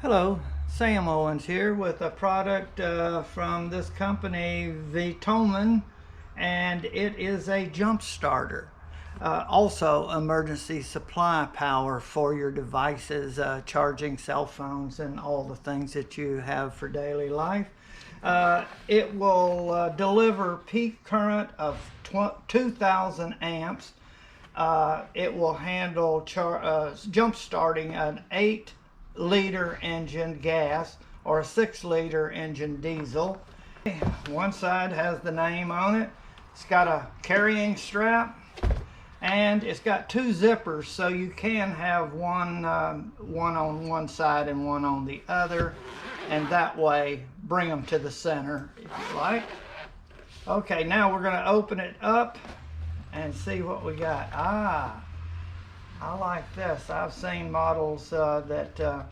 Hello, Sam Owens here with a product from this company, Vtoman, and it is a jump starter. Also emergency supply power for your devices, charging cell phones and all the things that you have for daily life. It will deliver peak current of 2,000 amps. It will handle jump starting an 8-liter engine gas or a 6-liter engine diesel. One side has the name on it. It's got a carrying strap and it's got 2 zippers, so you can have one on one side and one on the other, and that way bring them to the center if you like. Okay, now we're going to open it up and see what we got. I like this. I've seen models that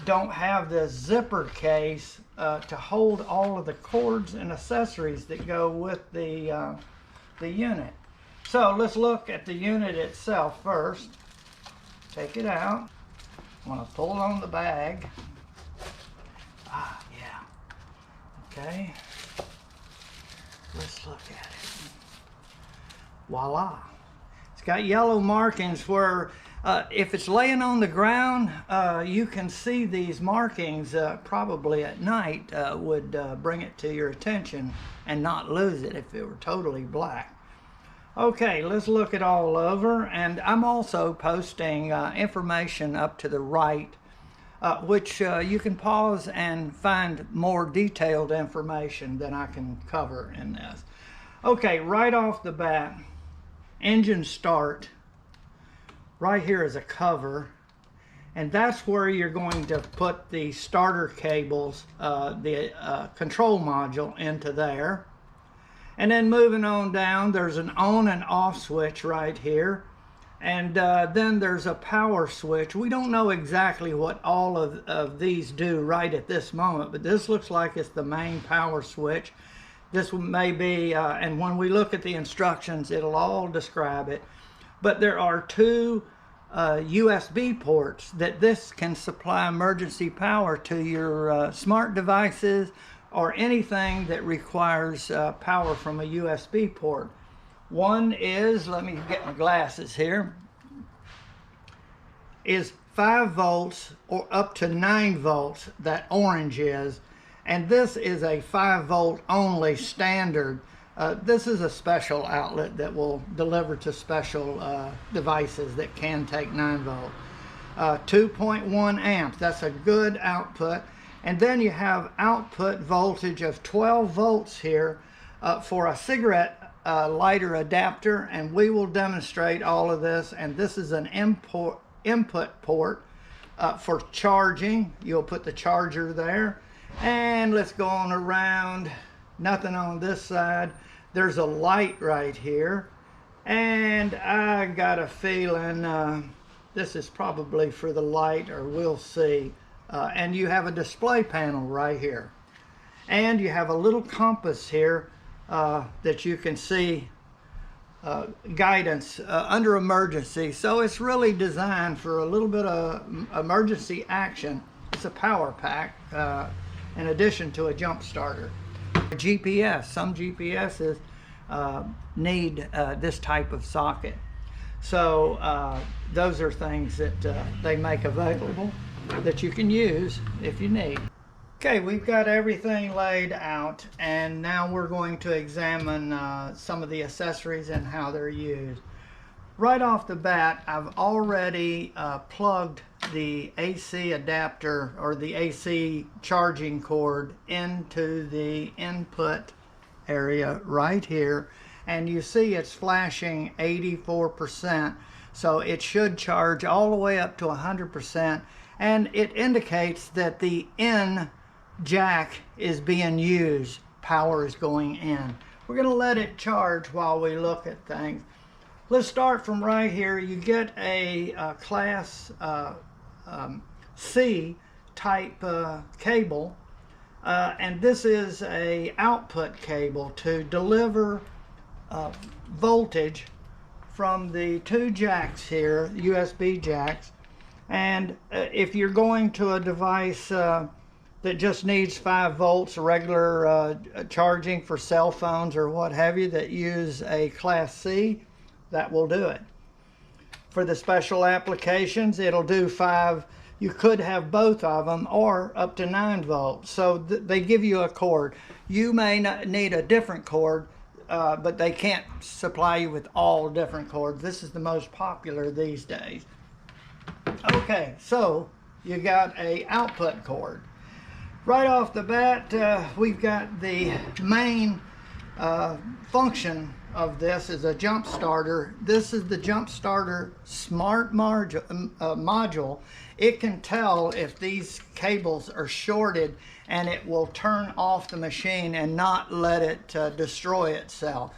don't have this zipper case to hold all of the cords and accessories that go with the unit. So let's look at the unit itself first. Take it out. I want to pull it on the bag. Yeah. Okay. Let's look at it. Voila. It's got yellow markings where if it's laying on the ground, you can see these markings. Probably at night would bring it to your attention and not lose it if it were totally black. Okay, let's look it all over, and I'm also posting information up to the right, which you can pause and find more detailed information than I can cover in this. Okay, right off the bat, engine start. Right here is a cover, and that's where you're going to put the starter cables, the control module into there. And then moving on down, there's an on and off switch right here, and then there's a power switch. We don't know exactly what all of these do right at this moment, but this looks like it's the main power switch. This may be, and when we look at the instructions, it'll all describe it. But there are 2 USB ports that this can supply emergency power to your smart devices or anything that requires power from a USB port. One is, let me get my glasses here, is 5 volts or up to 9 volts, that orange is. And this is a 5 volt only standard. This is a special outlet that will deliver to special devices that can take 9 volt. 2.1 amps, that's a good output. And then you have output voltage of 12 volts here for a cigarette lighter adapter, and we will demonstrate all of this. And this is an input port for charging. You'll put the charger there. And let's go on around. Nothing on this side. There's a light right here, and I got a feeling this is probably for the light, or we'll see. And you have a display panel right here, and you have a little compass here that you can see guidance under emergency. So it's really designed for a little bit of emergency action. It's a power pack in addition to a jump starter. GPS, some GPSs need this type of socket. So those are things that they make available that you can use if you need. Okay, we've got everything laid out, and now we're going to examine some of the accessories and how they're used. Right off the bat, I've already plugged the AC adapter or the AC charging cord into the input area right here, and you see it's flashing 84%, so it should charge all the way up to 100%, and it indicates that the in jack is being used. Power is going in. We're going to let it charge while we look at things. Let's start from right here. You get a class C type cable, and this is a output cable to deliver voltage from the 2 jacks here, USB jacks, And if you're going to a device that just needs 5 volts, regular charging for cell phones or what have you that use a Class C, that will do it. For the special applications, it'll do 5. You could have both of them, or up to 9 volts. So they give you a cord. You may not need a different cord, but they can't supply you with all different cords. This is the most popular these days. Okay, so you got a output cord. Right off the bat, we've got the main function of this is a jump starter. This is the jump starter smart module. It can tell if these cables are shorted, and it will turn off the machine and not let it destroy itself.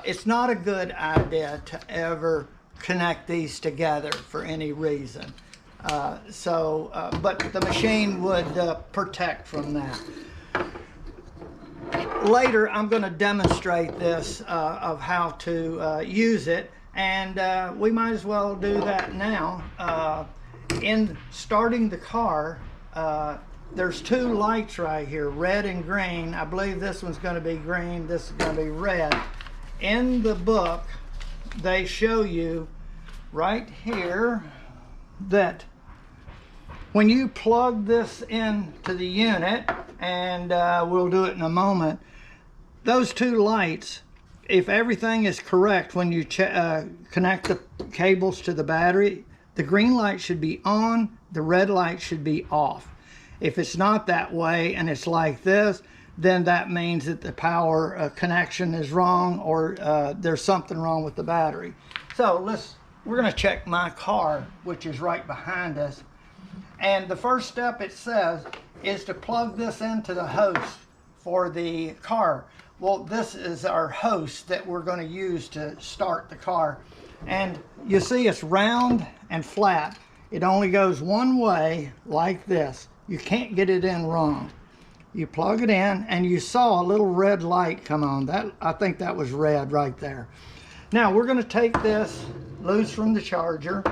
It's not a good idea to ever connect these together for any reason. But the machine would protect from that. Later, I'm going to demonstrate this of how to use it, and we might as well do that now. In starting the car, there's 2 lights right here, red and green. I believe this one's going to be green, this is going to be red. In the book, they show you right here that when you plug this into the unit, and we'll do it in a moment, those 2 lights, if everything is correct when you connect the cables to the battery, the green light should be on, the red light should be off. If it's not that way and it's like this, then that means that the power connection is wrong, or there's something wrong with the battery. So we're going to check my car, which is right behind us. And the first step, it says, is to plug this into the host for the car. Well, this is our host that we're going to use to start the car. And you see it's round and flat. It only goes one way, like this. You can't get it in wrong. You plug it in, and you saw a little red light come on. I think that was red right there. Now we're going to take this loose from the charger,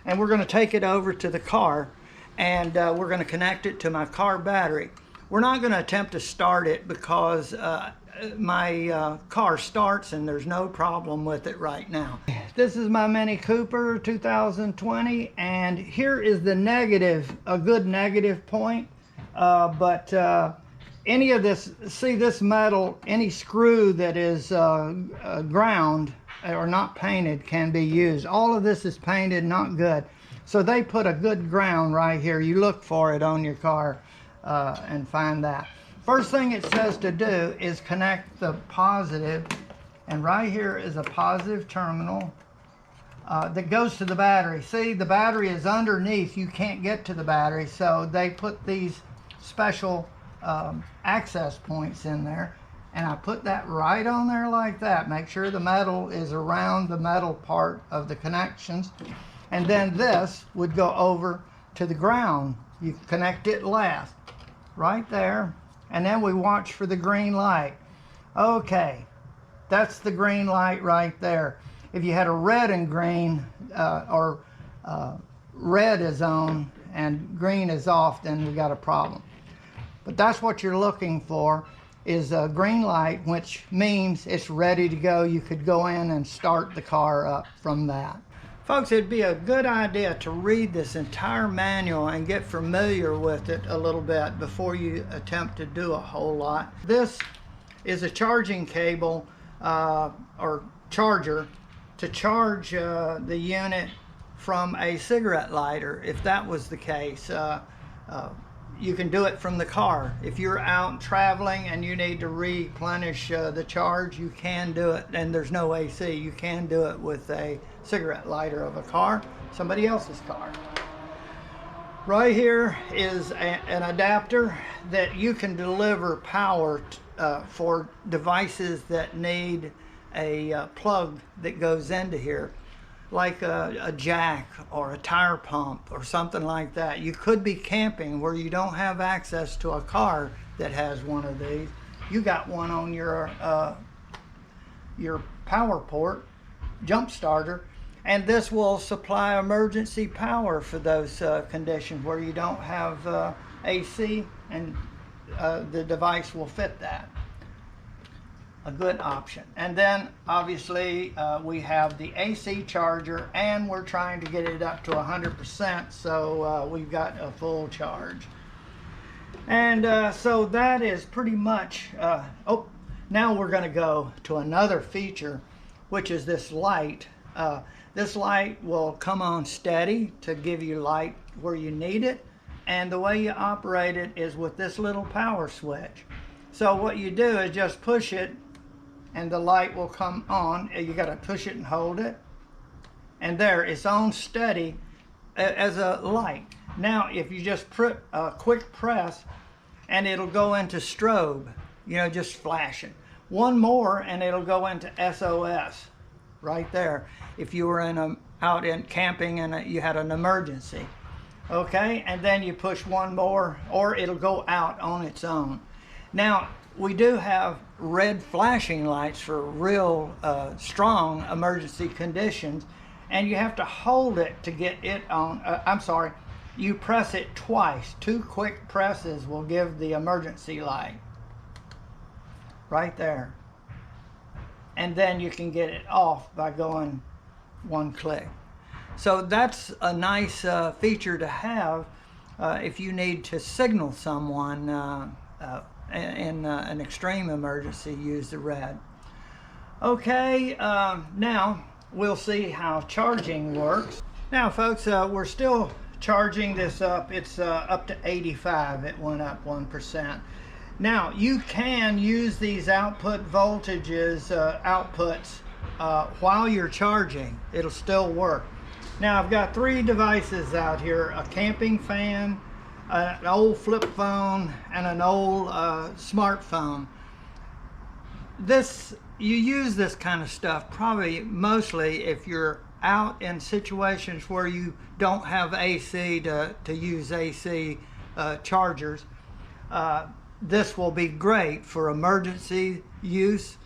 and we're going to take it over to the car, and we're going to connect it to my car battery. We're not going to attempt to start it because my car starts and there's no problem with it right now. This is my Mini Cooper 2020, and here is the negative, a good negative point. But any of this, see this metal, any screw that is ground or not painted can be used. All of this is painted, not good. So they put a good ground right here. You look for it on your car and find that. First thing it says to do is connect the positive, and right here is a positive terminal that goes to the battery. See, the battery is underneath. You can't get to the battery, so they put these special access points in there, and I put that right on there like that. Make sure the metal is around the metal part of the connections, and then this would go over to the ground. You connect it last, right there, and then we watch for the green light. Okay, that's the green light right there. If you had a red and green, red is on and green is off, then we got a problem. But that's what you're looking for, is a green light, which means it's ready to go. You could go in and start the car up from that. Folks, it'd be a good idea to read this entire manual and get familiar with it a little bit before you attempt to do a whole lot. This is a charging cable or charger to charge the unit from a cigarette lighter. If that was the case, you can do it from the car. If you're out traveling and you need to replenish the charge, you can do it, and there's no AC. You can do it with a cigarette lighter of a car, somebody else's car. Right here is an adapter that you can deliver power for devices that need a plug that goes into here, like a jack or a tire pump or something like that. You could be camping where you don't have access to a car that has one of these. You got one on your power port, jump starter, And this will supply emergency power for those conditions where you don't have AC, and the device will fit that. A good option. And then obviously we have the AC charger, and we're trying to get it up to 100%, so we've got a full charge. And so that is pretty much, oh, now we're going to go to another feature, which is this light. This light will come on steady to give you light where you need it, and the way you operate it is with this little power switch. So what you do is just push it and the light will come on. You got to push it and hold it, and there, it's on steady as a light. Now if you just put a quick press, and it'll go into strobe, you know, just flashing. One more and it'll go into SOS right there if you were out in camping and you had an emergency. Okay, and then you push one more or it'll go out on its own. Now we do have red flashing lights for real strong emergency conditions, and you have to hold it to get it on. I'm sorry, you press it twice. 2 quick presses will give the emergency light right there, and then you can get it off by going 1 click. So that's a nice feature to have if you need to signal someone in an extreme emergency. Use the red. Okay, now we'll see how charging works. Now folks, we're still charging this up. It's up to 85. It went up 1%. Now you can use these output voltages, outputs, while you're charging. It'll still work. Now I've got 3 devices out here: a camping fan, an old flip phone, and an old smartphone. You use this kind of stuff probably mostly if you're out in situations where you don't have AC to use AC chargers. This will be great for emergency use,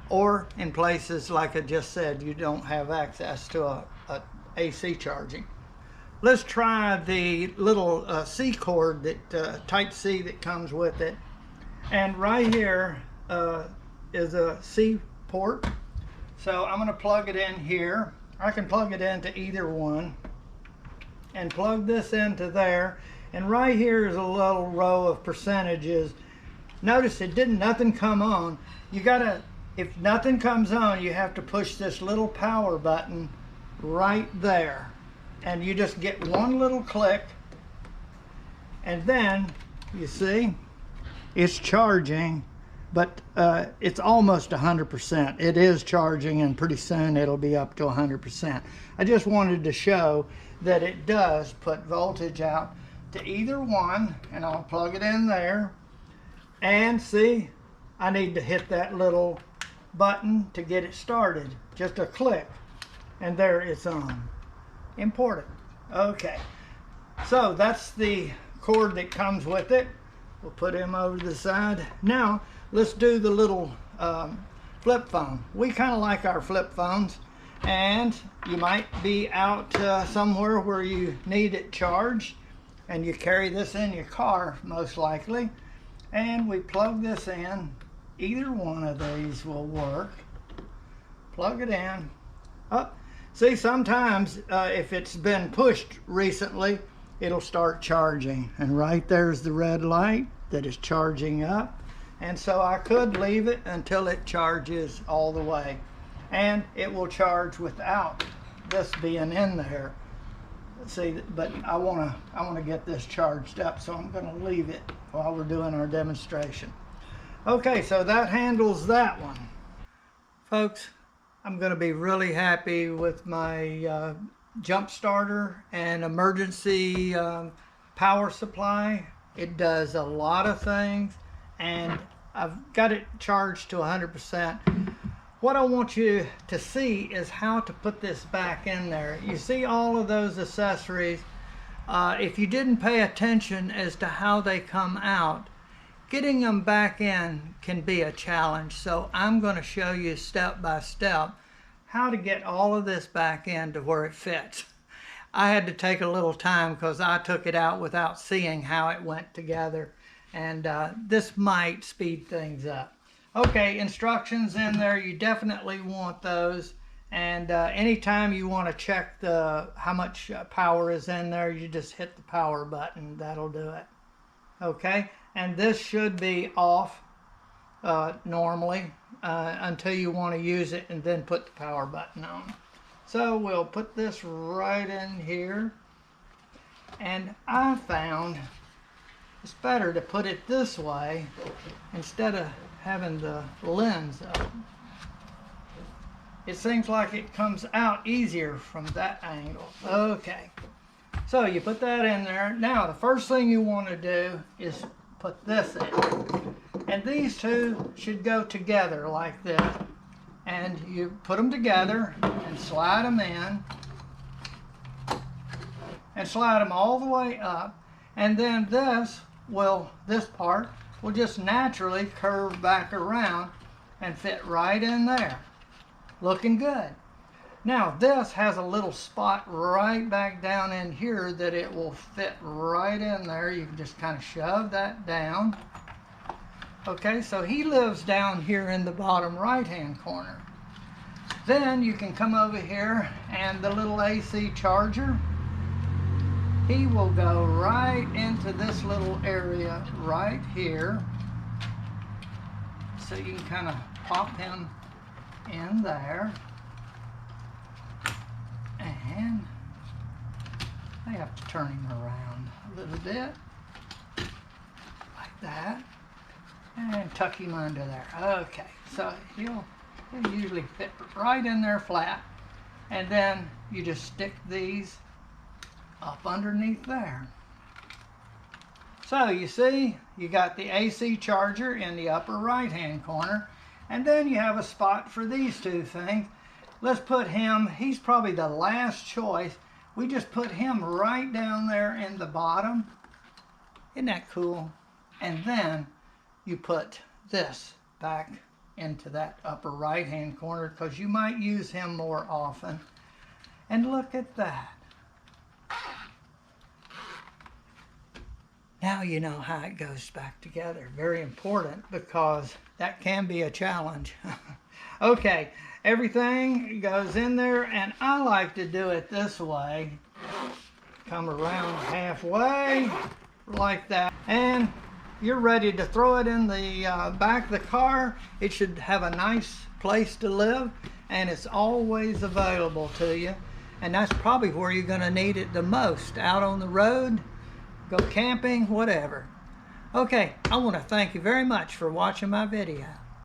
or in places like I just said you don't have access to a AC charging. Let's try the little C cord, that type C that comes with it. And right here is a C port. So I'm going to plug it in here. I can plug it into either one and plug this into there. And right here is a little row of percentages. Notice nothing come on. You gotta, if nothing comes on, you have to push this little power button right there. And you just get 1 little click, and then you see it's charging, but it's almost 100%. It is charging, and pretty soon it'll be up to 100%. I just wanted to show that it does put voltage out to either one, and I'll plug it in there. And see, I need to hit that little button to get it started. Just a click, and there it's on. Important. Okay, so that's the cord that comes with it. We'll put him over to the side. Now let's do the little flip phone. We kind of like our flip phones, and you might be out somewhere where you need it charged, and you carry this in your car most likely. And we plug this in. Either one of these will work. Plug it in. Oh, see, sometimes if it's been pushed recently, it'll start charging. And right there's the red light that is charging up. And so I could leave it until it charges all the way. And it will charge without this being in there. See, but I want to get this charged up, so I'm going to leave it while we're doing our demonstration. Okay, so that handles that one. Folks, I'm going to be really happy with my jump starter and emergency power supply. It does a lot of things, and I've got it charged to 100%. What I want you to see is how to put this back in there. You see all of those accessories. If you didn't pay attention as to how they come out, getting them back in can be a challenge. So I'm going to show you step by step how to get all of this back into where it fits. I had to take a little time because I took it out without seeing how it went together, and this might speed things up. Okay, instructions in there, you definitely want those, and anytime you want to check how much power is in there, you just hit the power button. That'll do it. Okay, and this should be off normally until you want to use it, and then put the power button on. So we'll put this right in here, and I found it's better to put it this way instead of having the lens up. It seems like it comes out easier from that angle. Okay, so you put that in there. Now the first thing you want to do is put this in, and these two should go together like this. And you put them together and slide them in and slide them all the way up, and then this part will just naturally curve back around and fit right in there. Looking good. Now this has a little spot right back down in here that it will fit right in there. You can just kind of shove that down. Okay, so he lives down here in the bottom right hand corner. Then you can come over here, and the little AC charger, he will go right into this little area right here. So you can kind of pop him in there. And I have to turn him around a little bit like that. And tuck him under there. Okay, so he'll usually fit right in there flat, and then you just stick these up underneath there. So you see, you got the AC charger in the upper right hand corner, and then you have a spot for these two things. Let's put him, he's probably the last choice. We just put him right down there in the bottom. Isn't that cool? And then you put this back into that upper right hand corner because you might use him more often. And look at that. Now you know how it goes back together. Very important, because that can be a challenge. Okay, everything goes in there, and I like to do it this way. Come around halfway like that, and you're ready to throw it in the back of the car. It should have a nice place to live, and it's always available to you. And that's probably where you're going to need it the most, out on the road, go camping, whatever. Okay, I want to thank you very much for watching my video.